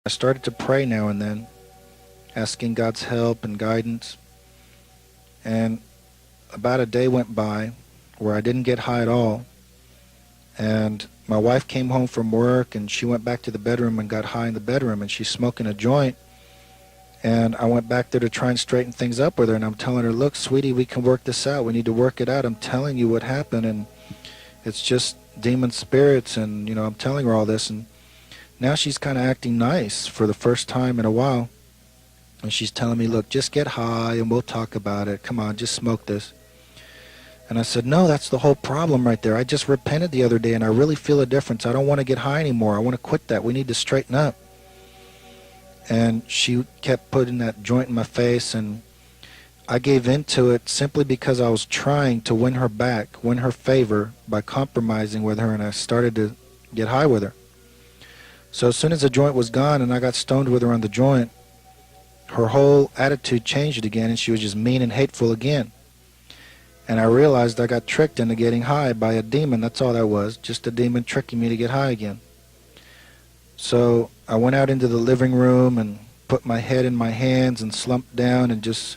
I started to pray now and then, asking God's help and guidance. And about a day went by where I didn't get high at all. And my wife came home from work, and she went back to the bedroom and got high in the bedroom, and she's smoking a joint. And I went back there to try and straighten things up with her, and I'm telling her, look, sweetie, we can work this out. We need to work it out. I'm telling you what happened, and it's just demon spirits, and, I'm telling her all this. And now she's kind of acting nice for the first time in a while. And she's telling me, look, just get high, and we'll talk about it. Come on, just smoke this. And I said, no, that's the whole problem right there. I just repented the other day, and I really feel a difference. I don't want to get high anymore. I want to quit that. We need to straighten up. And she kept putting that joint in my face, and I gave in to it simply because I was trying to win her back, win her favor by compromising with her, and I started to get high with her. So as soon as the joint was gone and I got stoned with her on the joint, her whole attitude changed again, and she was just mean and hateful again. And I realized I got tricked into getting high by a demon. That's all that was, just a demon tricking me to get high again. So I went out into the living room and put my head in my hands and slumped down and just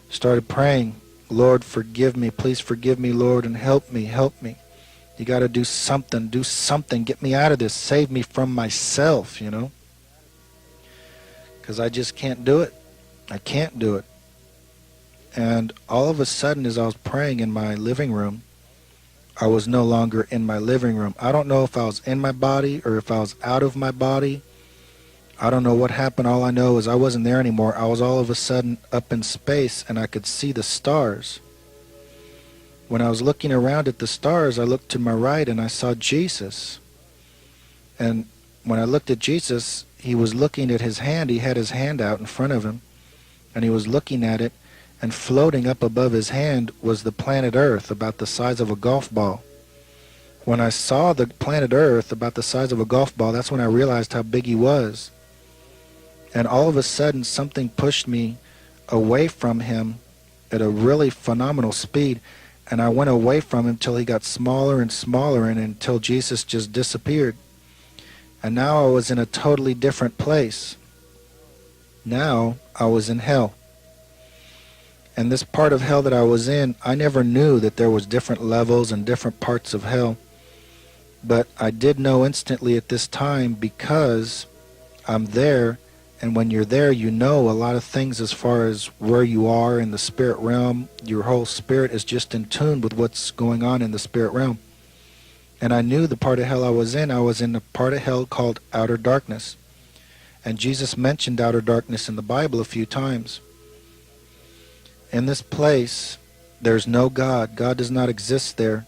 started praying, Lord, forgive me. Please forgive me, Lord, and help me, help me. You got to do something, get me out of this, save me from myself, because I just can't do it. I can't do it. And all of a sudden, as I was praying in my living room, I was no longer in my living room. I don't know if I was in my body or if I was out of my body. I don't know what happened. All I know is I wasn't there anymore. I was all of a sudden up in space, and I could see the stars. When I was looking around at the stars, I looked to my right and I saw Jesus. And when I looked at Jesus, he was looking at his hand. He had his hand out in front of him, and he was looking at it. And floating up above his hand was the planet Earth, about the size of a golf ball. When I saw the planet Earth about the size of a golf ball, that's when I realized how big he was. And all of a sudden, something pushed me away from him at a really phenomenal speed. And I went away from him till he got smaller and smaller, and until Jesus just disappeared. And now I was in a totally different place. Now I was in hell. And this part of hell that I was in, I never knew that there was different levels and different parts of hell. But I did know instantly at this time, because I'm there, and when you're there, you know a lot of things as far as where you are in the spirit realm. Your whole spirit is just in tune with what's going on in the spirit realm. And I knew the part of hell I was in the part of hell called outer darkness. And Jesus mentioned outer darkness in the Bible a few times. In this place, there's no God. God does not exist there.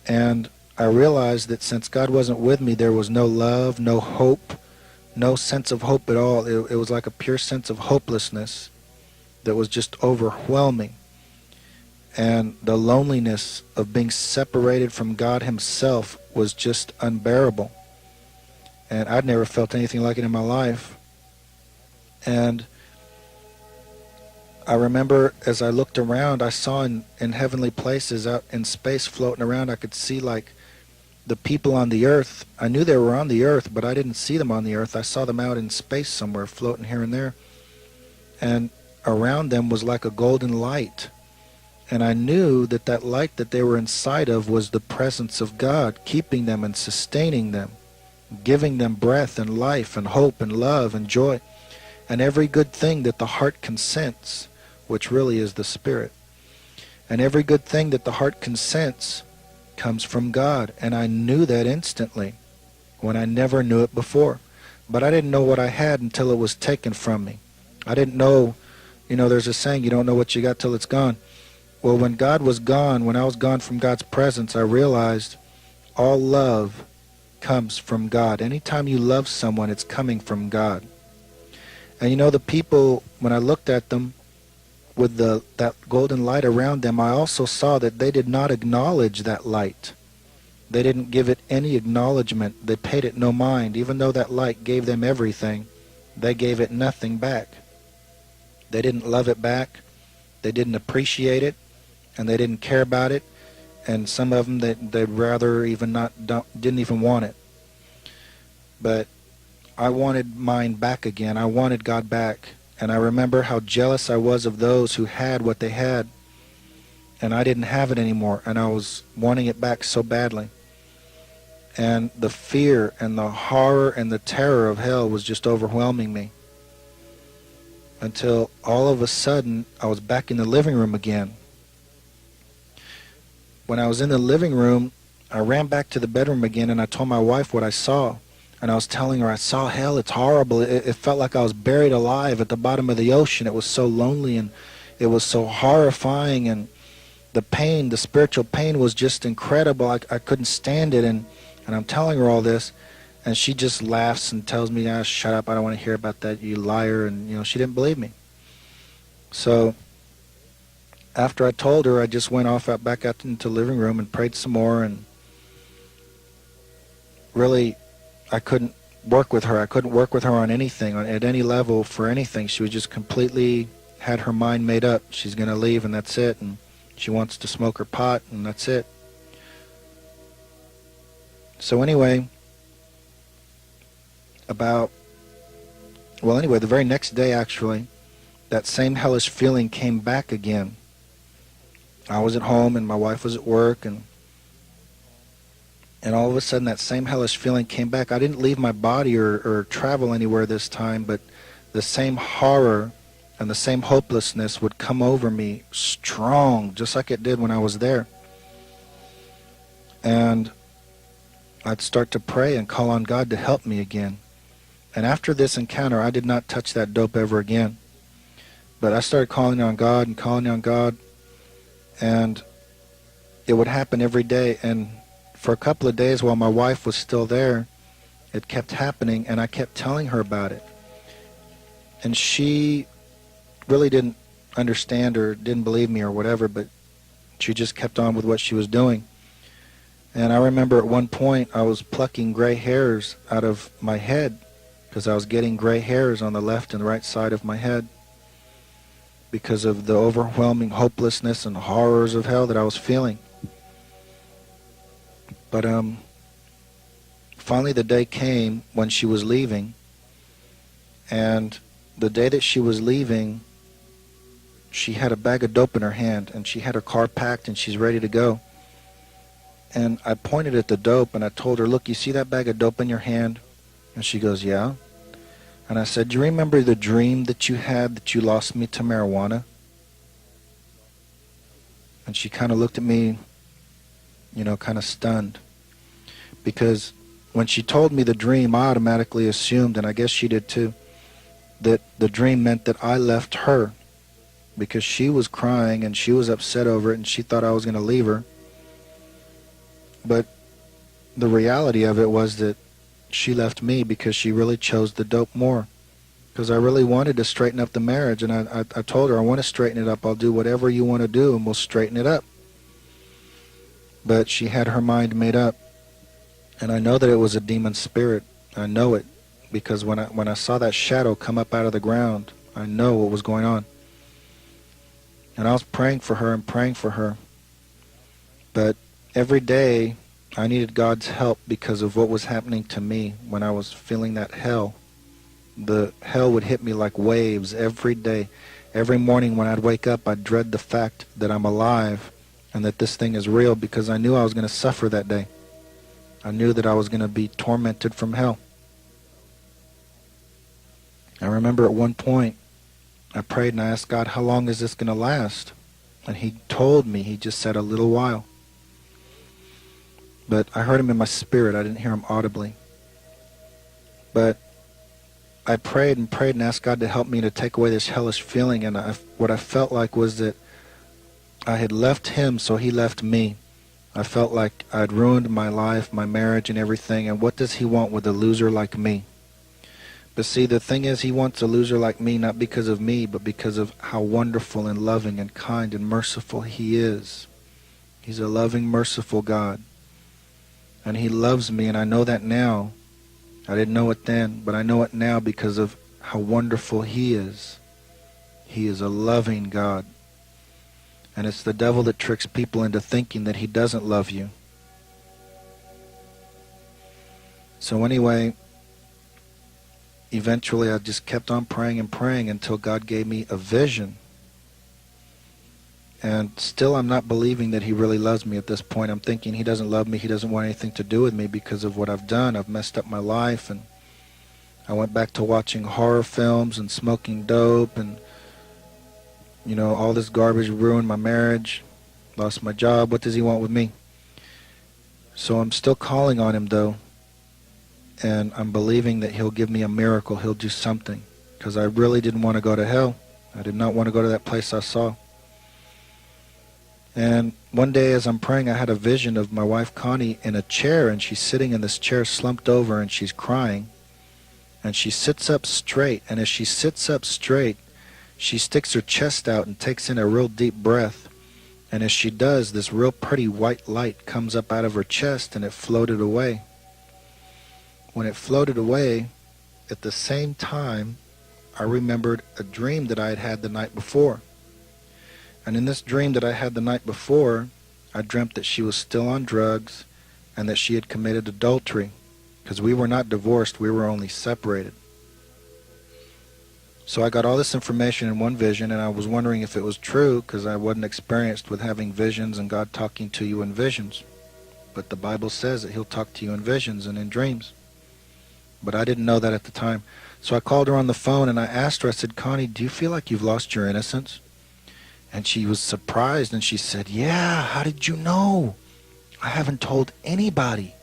And I realized that since God wasn't with me, there was no love, no hope, no sense of hope at all. It was like a pure sense of hopelessness that was just overwhelming. And the loneliness of being separated from God himself was just unbearable. And I'd never felt anything like it in my life. And I remember as I looked around, I saw in heavenly places out in space floating around, I could see like the people on the earth. I knew they were on the earth, but I didn't see them on the earth. I saw them out in space somewhere, floating here and there. And around them was like a golden light. And I knew that that light that they were inside of was the presence of God, keeping them and sustaining them, giving them breath and life and hope and love and joy, and every good thing that the heart can sense, which really is the Spirit. And every good thing that the heart can sense comes from God. And I knew that instantly when I never knew it before. But I didn't know what I had until it was taken from me. I didn't know, there's a saying, you don't know what you got till it's gone. Well, when God was gone, when I was gone from God's presence, I realized all love comes from God. Anytime you love someone, it's coming from God. And the people, when I looked at them with that golden light around them, I also saw that they did not acknowledge that light. They didn't give it any acknowledgement. They paid it no mind. Even though that light gave them everything, they gave it nothing back. They didn't love it back. They didn't appreciate it, and they didn't care about it. And some of them, they'd rather even didn't even want it. But I wanted mine back again. I wanted God back. And I remember how jealous I was of those who had what they had. And I didn't have it anymore. And I was wanting it back so badly. And the fear and the horror and the terror of hell was just overwhelming me. Until all of a sudden, I was back in the living room again. When I was in the living room, I ran back to the bedroom again and I told my wife what I saw. And I was telling her, I saw hell, it's horrible. It felt like I was buried alive at the bottom of the ocean. It was so lonely and it was so horrifying, and the pain, the spiritual pain was just incredible. I couldn't stand it, and I'm telling her all this, and she just laughs and tells me, shut up, I don't want to hear about that, you liar, and she didn't believe me. So after I told her, I just went off back out into the living room and prayed some more, and really I couldn't work with her. I couldn't work with her on anything, at any level, for anything. She was just completely had her mind made up. She's going to leave and that's it, and she wants to smoke her pot and that's it. So anyway, the very next day actually, that same hellish feeling came back again. I was at home and my wife was at work, and all of a sudden that same hellish feeling came back. I didn't leave my body or travel anywhere this time, but the same horror and the same hopelessness would come over me strong, just like it did when I was there. And I'd start to pray and call on God to help me again. And after this encounter, I did not touch that dope ever again. But I started calling on God, and it would happen every day. And for a couple of days while my wife was still there, it kept happening, and I kept telling her about it. And she really didn't understand or didn't believe me or whatever, but she just kept on with what she was doing. And I remember at one point I was plucking gray hairs out of my head because I was getting gray hairs on the left and right side of my head because of the overwhelming hopelessness and horrors of hell that I was feeling. But finally the day came when she was leaving, and the day that she was leaving, she had a bag of dope in her hand, and she had her car packed and she's ready to go. And I pointed at the dope and I told her, look, you see that bag of dope in your hand? And she goes, yeah. And I said, do you remember the dream that you had that you lost me to marijuana? And she kind of looked at me, kind of stunned. Because when she told me the dream, I automatically assumed, and I guess she did too, that the dream meant that I left her, because she was crying and she was upset over it and she thought I was going to leave her. But the reality of it was that she left me because she really chose the dope more. Because I really wanted to straighten up the marriage, and I told her, I want to straighten it up. I'll do whatever you want to do and we'll straighten it up. But she had her mind made up. And I know that it was a demon spirit. I know it because when I saw that shadow come up out of the ground, I know what was going on. And I was praying for her and praying for her. But every day I needed God's help because of what was happening to me when I was feeling that hell. The hell would hit me like waves every day. Every morning when I'd wake up, I'd dread the fact that I'm alive and that this thing is real, because I knew I was going to suffer that day. I knew that I was going to be tormented from hell. I remember at one point, I prayed and I asked God, how long is this going to last? And he told me, he just said a little while. But I heard him in my spirit. I didn't hear him audibly. But I prayed and asked God to help me to take away this hellish feeling. And what I felt like was that I had left him, so he left me. I felt like I'd ruined my life, my marriage, and everything. And what does he want with a loser like me? But see, the thing is, he wants a loser like me, not because of me, but because of how wonderful and loving and kind and merciful he is. He's a loving, merciful God. And he loves me, and I know that now. I didn't know it then, but I know it now because of how wonderful he is. He is a loving God. And it's the devil that tricks people into thinking that he doesn't love you. So anyway, eventually I just kept on praying and praying until God gave me a vision. And still I'm not believing that he really loves me at this point. I'm thinking he doesn't love me, he doesn't want anything to do with me because of what I've done. I've messed up my life, and I went back to watching horror films and smoking dope, and all this garbage ruined my marriage, lost my job. What does he want with me? So I'm still calling on him though, and I'm believing that he'll give me a miracle, he'll do something, because I really didn't want to go to hell. I did not want to go to that place I saw. And one day as I'm praying, I had a vision of my wife Connie in a chair, and she's sitting in this chair slumped over, and she's crying. And she sits up straight, and as she sits up straight, she sticks her chest out and takes in a real deep breath. And as she does, this real pretty white light comes up out of her chest, and it floated away. When it floated away, at the same time, I remembered a dream that I had had the night before. And in this dream that I had the night before, I dreamt that she was still on drugs and that she had committed adultery, because we were not divorced, we were only separated. So I got all this information in one vision, and I was wondering if it was true, because I wasn't experienced with having visions and God talking to you in visions. But the Bible says that he'll talk to you in visions and in dreams. But I didn't know that at the time. So I called her on the phone and I asked her, I said, Connie, do you feel like you've lost your innocence? And she was surprised, and she said, yeah, how did you know? I haven't told anybody.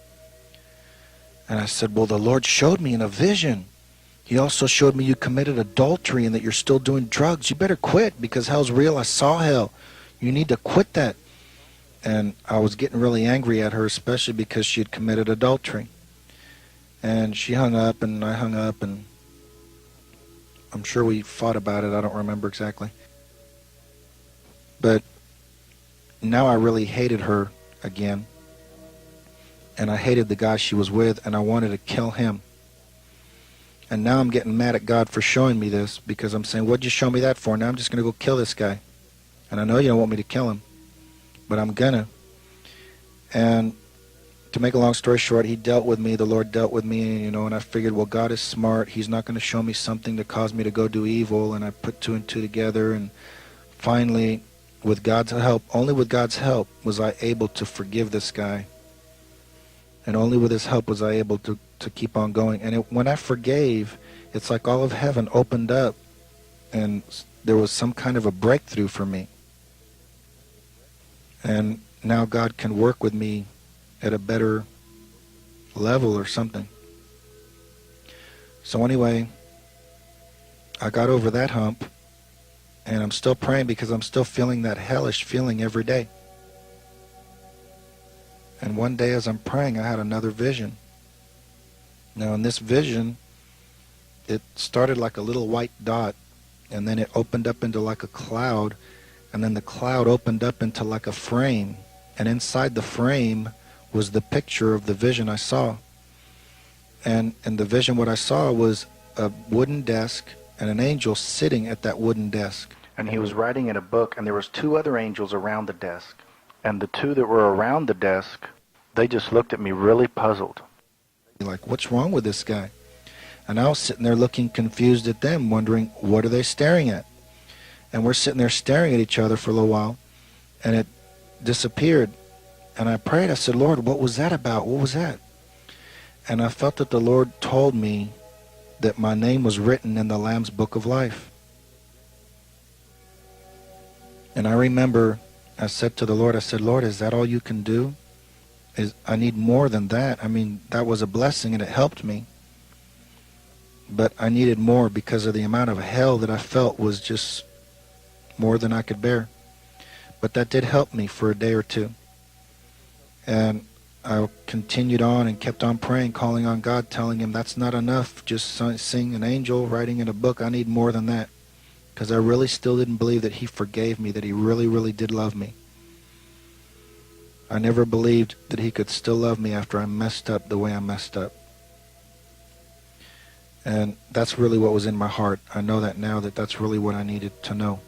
And I said, well, the Lord showed me in a vision. He also showed me you committed adultery and that you're still doing drugs. You better quit, because hell's real. I saw hell. You need to quit that. And I was getting really angry at her, especially because she had committed adultery. And she hung up, and I hung up, and I'm sure we fought about it. I don't remember exactly. But now I really hated her again. And I hated the guy she was with, and I wanted to kill him. And now I'm getting mad at God for showing me this, because I'm saying, what'd you show me that for? Now I'm just going to go kill this guy. And I know you don't want me to kill him, but I'm gonna. And to make a long story short, he dealt with me, the Lord dealt with me, and I figured, well, God is smart. He's not going to show me something to cause me to go do evil. And I put two and two together, and finally, with God's help, only with God's help was I able to forgive this guy. And only with his help was I able to keep on going. And when I forgave, it's like all of heaven opened up, and there was some kind of a breakthrough for me. And now God can work with me at a better level or something. So anyway, I got over that hump, and I'm still praying because I'm still feeling that hellish feeling every day. And one day as I'm praying, I had another vision. Now in this vision, it started like a little white dot, and then it opened up into like a cloud, and then the cloud opened up into like a frame, and inside the frame was the picture of the vision I saw. And in the vision, what I saw was a wooden desk and an angel sitting at that wooden desk. And he was writing in a book, and there was two other angels around the desk. And the two that were around the desk, they just looked at me really puzzled. Like, what's wrong with this guy? And I was sitting there looking confused at them, wondering, what are they staring at? And we're sitting there staring at each other for a little while, and it disappeared. And I prayed, I said, Lord, what was that about? What was that? And I felt that the Lord told me that my name was written in the Lamb's Book of Life. And I remember I said to the Lord, I said, Lord, is that all you can do? I need more than that. I mean, that was a blessing and it helped me. But I needed more because of the amount of hell that I felt was just more than I could bear. But that did help me for a day or two. And I continued on and kept on praying, calling on God, telling him that's not enough. Just seeing an angel writing in a book, I need more than that. Because I really still didn't believe that he forgave me, that he really, really did love me. I never believed that he could still love me after I messed up the way I messed up. And that's really what was in my heart. I know that now, that that's really what I needed to know.